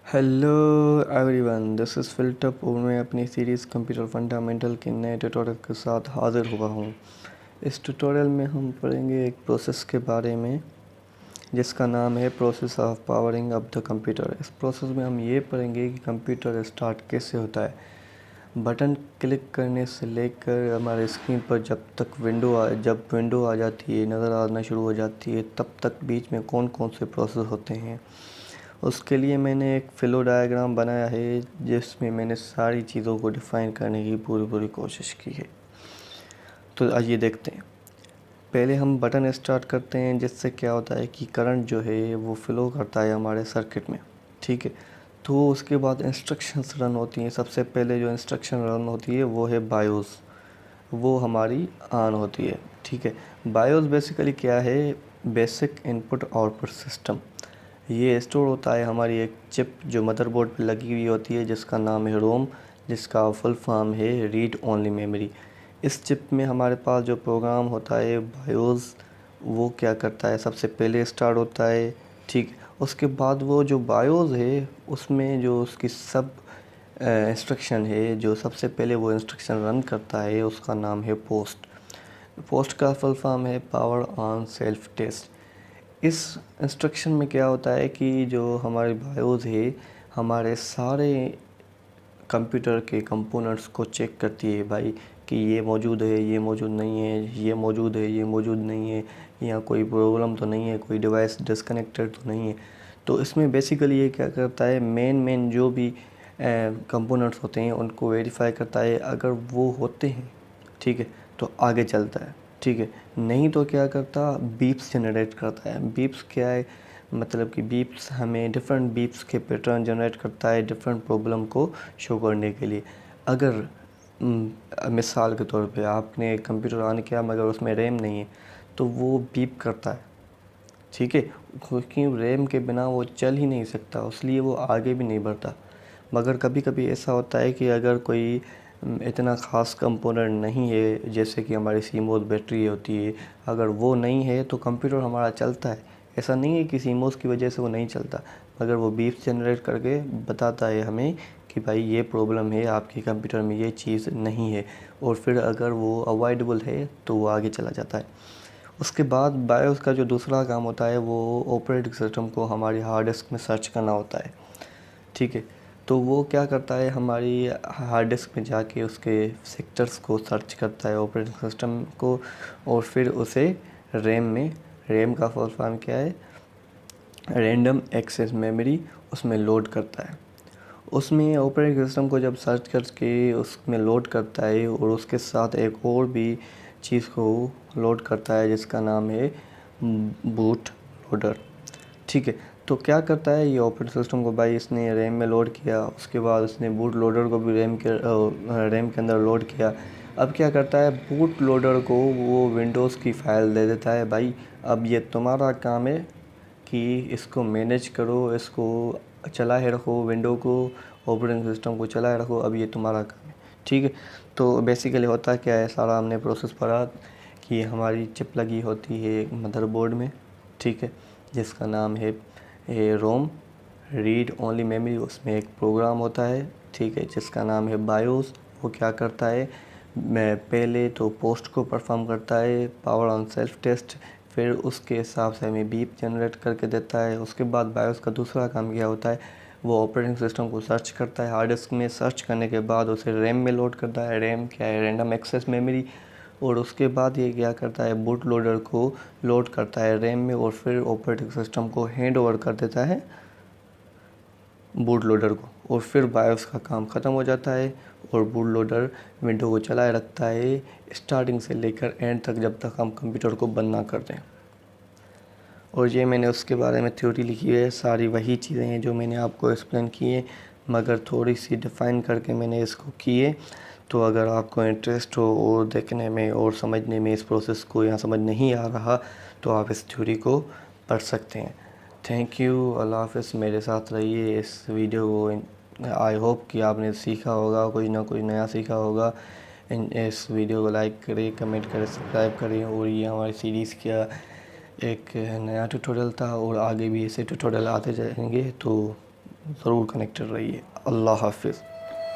Hello everyone, this is फिल्टअप और मैं अपनी सीरीज़ कंप्यूटर फंडामेंटल के नए ट्यूटोरियल के साथ हाज़िर हुआ हूँ। इस ट्यूटोरियल में हम पढ़ेंगे एक प्रोसेस के बारे में जिसका नाम है process of powering up the computer. इस प्रोसेस में हम ये पढ़ेंगे कि कंप्यूटर स्टार्ट कैसे होता है। बटन क्लिक करने से लेकर हमारे स्क्रीन पर जब विंडो आ जाती है, नज़र आना शुरू हो जाती है, तब तक बीच में कौन कौन से प्रोसेस होते हैं। उसके लिए मैंने एक फ़्लो डायग्राम बनाया है जिसमें मैंने सारी चीज़ों को डिफ़ाइन करने की पूरी कोशिश की है। तो आइए देखते हैं। पहले हम बटन स्टार्ट करते हैं, जिससे क्या होता है कि करंट जो है वो फ़्लो करता है हमारे सर्किट में। ठीक है, तो उसके बाद इंस्ट्रक्शंस रन होती हैं। सबसे पहले जो इंस्ट्रक्शन रन होती है वो है बायोस, वो हमारी ऑन होती है। ठीक है, बायोस बेसिकली क्या है? Basic input output system. ये स्टोर होता है हमारी एक चिप जो मदरबोर्ड पे लगी हुई होती है, जिसका नाम है रोम, जिसका फुल फॉर्म है रीड ओनली मेमोरी। इस चिप में हमारे पास जो प्रोग्राम होता है बायोस, वो क्या करता है? सबसे पहले स्टार्ट होता है। ठीक, उसके बाद वो जो बायोस है उसमें जो उसकी सब इंस्ट्रक्शन है, जो सबसे पहले वो इंस्ट्रक्शन रन करता है, उसका नाम है पोस्ट। पोस्ट का फुल फॉर्म है पावर ऑन सेल्फ टेस्ट। इस इंस्ट्रक्शन में क्या होता है कि जो हमारे बायोस है, हमारे सारे कंप्यूटर के कंपोनेंट्स को चेक करती है भाई, कि ये मौजूद है, ये मौजूद नहीं है, ये मौजूद है, ये मौजूद नहीं है, या कोई प्रॉब्लम तो नहीं है, कोई डिवाइस डिस्कनेक्टेड तो नहीं है। तो इसमें बेसिकली ये क्या करता है, मेन जो भी कंपोनेंट्स होते हैं उनको वेरीफाई करता है। अगर वो होते हैं, ठीक है, तो आगे चलता है। ठीक है, नहीं तो क्या करता, बीप्स जनरेट करता है। बीप्स क्या है? मतलब कि बीप्स हमें डिफरेंट बीप्स के पैटर्न जनरेट करता है डिफरेंट प्रॉब्लम को शो करने के लिए। अगर मिसाल के तौर पे आपने कंप्यूटर ऑन किया मगर उसमें रैम नहीं है, तो वो बीप करता है। ठीक है, क्योंकि रैम के बिना वो चल ही नहीं सकता, इसलिए वो आगे भी नहीं बढ़ता। मगर कभी कभी ऐसा होता है कि अगर कोई इतना ख़ास कंपोनेंट नहीं है, जैसे कि हमारी सीमोस बैटरी होती है, अगर वो नहीं है तो कंप्यूटर हमारा चलता है। ऐसा नहीं है कि सीमोस की वजह से वो नहीं चलता, मगर वो बीप्स जनरेट करके बताता है हमें कि भाई ये प्रॉब्लम है, आपके कंप्यूटर में ये चीज़ नहीं है। और फिर अगर वो अवॉइडेबल है तो वो आगे चला जाता है। उसके बाद बायोस का जो दूसरा काम होता है वो ऑपरेटिंग सिस्टम को हमारी हार्ड डिस्क में सर्च करना होता है। ठीक है, तो वो क्या करता है, हमारी हार्ड डिस्क में जाके उसके सेक्टर्स को सर्च करता है, ऑपरेटिंग सिस्टम को, और फिर उसे रैम का फुल फॉर्म क्या है? रैंडम एक्सेस मेमोरी, उसमें लोड करता है। उसमें ऑपरेटिंग सिस्टम को जब सर्च करके उसमें लोड करता है, और उसके साथ एक और भी चीज़ को लोड करता है जिसका नाम है बूट लोडर। ठीक है, तो क्या करता है ये ऑपरेटिंग सिस्टम को, भाई इसने रैम में लोड किया, उसके बाद उसने बूट लोडर को भी रैम के अंदर लोड किया। अब क्या करता है, बूट लोडर को वो विंडोज़ की फ़ाइल दे देता है, भाई अब ये तुम्हारा काम है कि इसको मैनेज करो, इसको चलाए रखो, विंडो को, ऑपरेटिंग सिस्टम को चलाए रखो, अब ये तुम्हारा काम है। ठीक है, तो बेसिकली होता क्या है, सारा हमने प्रोसेस पढ़ा कि हमारी चिप लगी होती है एक मदरबोर्ड में। ठीक है, जिसका नाम है रोम, रीड ओनली मेमोरी। उसमें एक प्रोग्राम होता है, ठीक है, जिसका नाम है बायोस। वो क्या करता है, मैं पहले तो पोस्ट को परफॉर्म करता है, पावर ऑन सेल्फ टेस्ट, फिर उसके हिसाब से हमें बीप जनरेट करके देता है। उसके बाद बायोस का दूसरा काम क्या होता है, वो ऑपरेटिंग सिस्टम को सर्च करता है हार्ड डिस्क में, सर्च करने के बाद उसे रैम में लोड करता है। रैम क्या है? Random access memory. और उसके बाद ये क्या करता है, बूट लोडर को लोड करता है रैम में, और फिर ऑपरेटिंग सिस्टम को हैंड ओवर कर देता है बूट लोडर को, और फिर बायोस का काम ख़त्म हो जाता है, और बूट लोडर विंडो को चलाए रखता है स्टार्टिंग से लेकर एंड तक, जब तक हम कंप्यूटर को बंद ना कर दें। और ये मैंने उसके बारे में थ्योरी लिखी है, सारी वही चीज़ें हैं जो मैंने आपको एक्सप्लेन की है, मगर थोड़ी सी डिफ़ाइन करके मैंने इसको की है। तो अगर आपको इंटरेस्ट हो और देखने में और समझने में इस प्रोसेस को, या समझ नहीं आ रहा, तो आप इस थ्योरी को पढ़ सकते हैं। थैंक यू, अल्लाह हाफ़िज़। मेरे साथ रहिए इस वीडियो को, आई होप कि आपने सीखा होगा, कुछ ना कुछ नया सीखा होगा। इस वीडियो को लाइक करें, कमेंट करें, सब्सक्राइब करें। और ये हमारी सीरीज़ का एक नया ट्यूटोरियल था, और आगे भी ऐसे ट्यूटोरियल आते जाएंगे। तो ज़रूर कनेक्टेड रहिए। अल्लाह हाफ़िज़।